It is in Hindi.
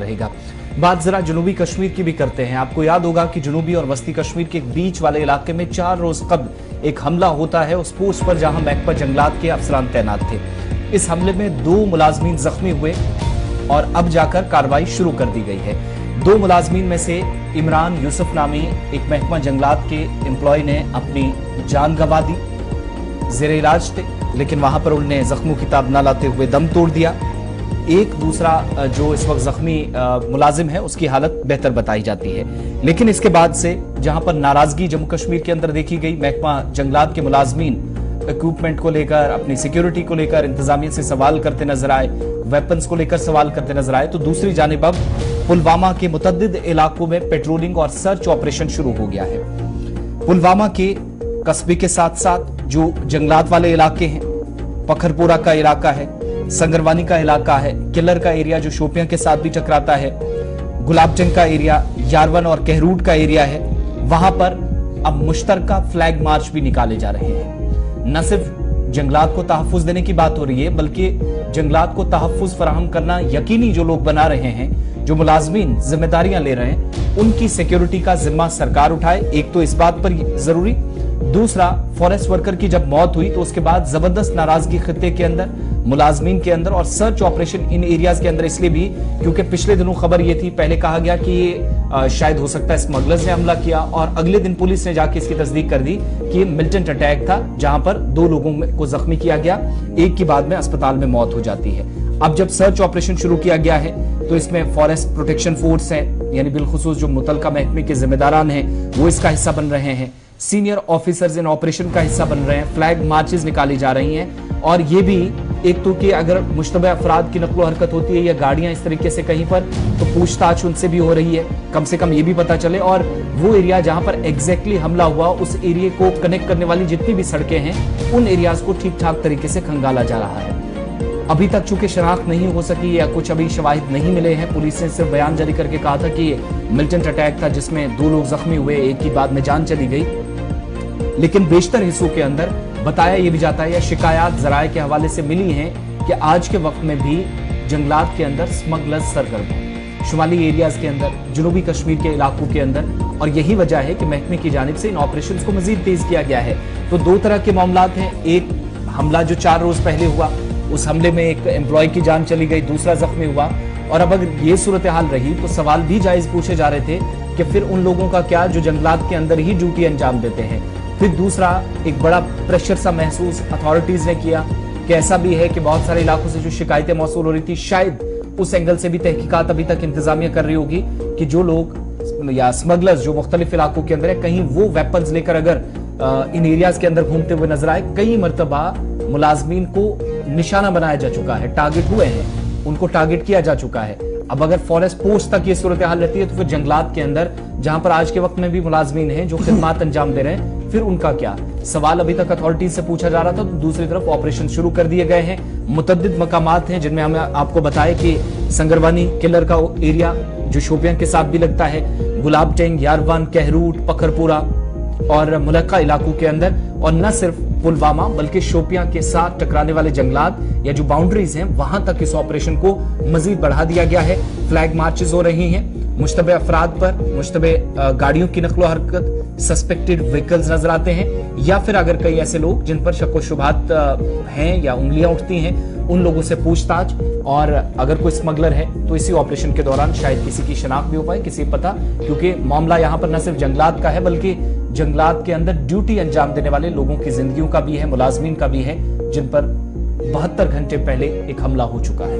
रहेगा। बात जरा जनूबी कश्मीर की भी करते हैं। आपको याद होगा कि जनूबी और वस्ती कश्मीर के बीच वाले इलाके में 4 रोज कबल एक हमला होता है उस पोस्ट पर जहां महकमा जंगलात के अफसरान तैनात थे। इस हमले में 2 मुलाजमीन जख्मी हुए और अब जाकर कार्रवाई शुरू कर दी गई है। 2 मुलाजमीन में से इमरान यूसुफ नामी एक महकमा जंगलात के एम्प्लॉय ने अपनी जान गंवा दी, जेरे इलाज थे, लेकिन वहां पर उन्होंने जख्मों की ताब न लाते हुए दम तोड़ दिया। एक दूसरा जो इस वक्त जख्मी मुलाजिम है उसकी हालत बेहतर बताई जाती है। लेकिन इसके बाद से जहां पर नाराजगी जम्मू कश्मीर के अंदर देखी गई, महकमा जंगलात के मुलाजमीन इक्विपमेंट को लेकर, अपनी सिक्योरिटी को लेकर इंतजामिया से सवाल करते नजर आए, वेपन्स को लेकर सवाल करते नजर आए, तो दूसरी जानिब अब पुलवामा के मुतअद्दिद इलाकों में पेट्रोलिंग और सर्च ऑपरेशन शुरू हो गया है। पुलवामा के कस्बे के साथ साथ जो जंगलात वाले इलाके हैं, पखरपुरा का इलाका है, संगरवानी का इलाका है, किलर का एरिया जो शोपियां के साथ भी टकराता है, गुलाबजंग का एरिया, यारवन और कहरूट का एरिया है, वहां पर अब मुश्तरका फ्लैग मार्च भी निकाले जा रहे हैं। न सिर्फ जंगलात को तहफ्फुज देने की बात हो रही है, बल्कि जंगलात को तहफ्फुज फराहम करना यकीनी जो लोग बना रहे हैं, जो मुलाजमीन जिम्मेदारियां ले रहे हैं, उनकी सिक्योरिटी का जिम्मा सरकार उठाए। एक तो इस बात पर जरूरी, दूसरा फॉरेस्ट वर्कर की जब मौत हुई तो उसके बाद जबरदस्त नाराजगी खित्ते के अंदर, मुलाजमीन के अंदर, और सर्च ऑपरेशन इन एरियाज के अंदर इसलिए भी क्योंकि पिछले दिनों खबर ये थी, पहले कहा गया कि ये शायद हो सकता है स्मगलर्स ने हमला किया, और अगले दिन पुलिस ने जाके इसकी तस्दीक कर दी कि ये मिलिटेंट अटैक था जहां पर 2 लोगों को जख्मी किया गया, एक की बाद में अस्पताल में मौत हो जाती है। अब जब सर्च ऑपरेशन शुरू किया गया है तो इसमें फॉरेस्ट प्रोटेक्शन फोर्स है, यानी बिलखुसूस जो मुतलका महकमे के जिम्मेदारान हैं वो इसका हिस्सा बन रहे हैं, सीनियर ऑफिसर्स इन ऑपरेशन का हिस्सा बन रहे हैं, फ्लैग मार्चेस निकाली जा रही हैं, और ये भी एक तो कि अगर मुश्तबा अफराद की नकलो हरकत होती है या गाड़ियां इस तरीके से कहीं पर, तो पूछताछ उनसे भी हो रही है, कम से कम ये भी पता चले, और वो एरिया जहां पर एग्जैक्टली हमला हुआ उस एरिया को कनेक्ट करने वाली जितनी भी सड़कें हैं उन एरियाज को ठीक ठाक तरीके से खंगाला जा रहा है। अभी तक चूंकि शनाख्त नहीं हो सकी या कुछ अभी शवाहिद नहीं मिले हैं, पुलिस ने सिर्फ बयान जारी करके कहा था कि मिलिटेंट अटैक था जिसमें 2 लोग जख्मी हुए, एक की बाद में जान चली गई, लेकिन बेशतर हिस्सों के अंदर बताया यह भी जाता है या शिकायत जराए के हवाले से मिली हैं कि आज के वक्त में भी जंगलात के अंदर स्मगलर्स सरगर्म हैं, शुमाली एरियाज के अंदर, जनूबी कश्मीर के इलाकों के अंदर, और यही वजह है कि महकमे की जानिब से इन ऑपरेशंस को मजीद तेज किया गया है। तो 2 तरह के मामलात हैं, एक हमला जो 4 रोज पहले हुआ, उस हमले में एक एम्प्लॉय की जान चली गई, दूसरा जख्मी हुआ, और अब अगर ये सूरत हाल रही तो सवाल भी जायज पूछे जा रहे थे कि फिर उन लोगों का क्या जो जंगलात के अंदर ही ड्यूटी अंजाम देते हैं। फिर दूसरा एक बड़ा प्रेशर सा महसूस अथॉरिटीज ने किया कि ऐसा भी है कि बहुत सारे इलाकों से जो शिकायतें मौसूल हो रही थी, शायद उस एंगल से भी तहकीकात अभी तक इंतजामिया कर रही होगी कि जो लोग या स्मगलर्स जो मुख्तलिफ इलाकों के अंदर है, कहीं वो वेपन्स लेकर अगर इन एरियाज के अंदर घूमते हुए नजर आए। कई मरतबा मुलाजमीन को निशाना बनाया जा चुका है, टारगेट हुए हैं, उनको टारगेट किया जा चुका है। अब अगर फॉरेस्ट पोस्ट तक ये सूरत हाल रहती है तो फिर जंगलात के अंदर जहां पर आज के वक्त में भी मुलाजमीन हैं जो खिदमात अंजाम दे रहे हैं, फिर उनका क्या सवाल अभी तक अथॉरिटीज से पूछा जा रहा था। तो दूसरी तरफ ऑपरेशन शुरू कर दिए गए हैं, मुतअद्दिद मकामात हैं जिनमें हमें आपको बताया कि संगरवानी किलर का एरिया जो शोपियां के साथ भी लगता है, गुलाबटेंग, यारवन, कहरूट, पखरपुरा और मुलक्का इलाकों के अंदर, और न सिर्फ पुलवामा बल्कि शोपियां के साथ टकराने वाले जंगलात या जो बाउंड्रीज हैं वहां तक इस ऑपरेशन को मजीद बढ़ा दिया गया है। फ्लैग मार्चेस हो रही हैं, मुश्तबे अफराद पर, मुश्तबे गाड़ियों की नकलो हरकत, सस्पेक्टेड व्हीकल्स नजर आते हैं, या फिर अगर कई ऐसे लोग जिन पर शक व शुबहात हैं या उंगलियां उठती हैं उन लोगों से पूछताछ, और अगर कोई स्मगलर है तो इसी ऑपरेशन के दौरान शायद किसी की शनाख्त भी हो पाए, किसी पता, क्योंकि मामला यहाँ पर न सिर्फ जंगलात का है बल्कि जंगलात के अंदर ड्यूटी अंजाम देने वाले लोगों की जिंदगियों का भी है, मुलाजमीन का भी है, जिन पर 72 घंटे पहले एक हमला हो चुका है।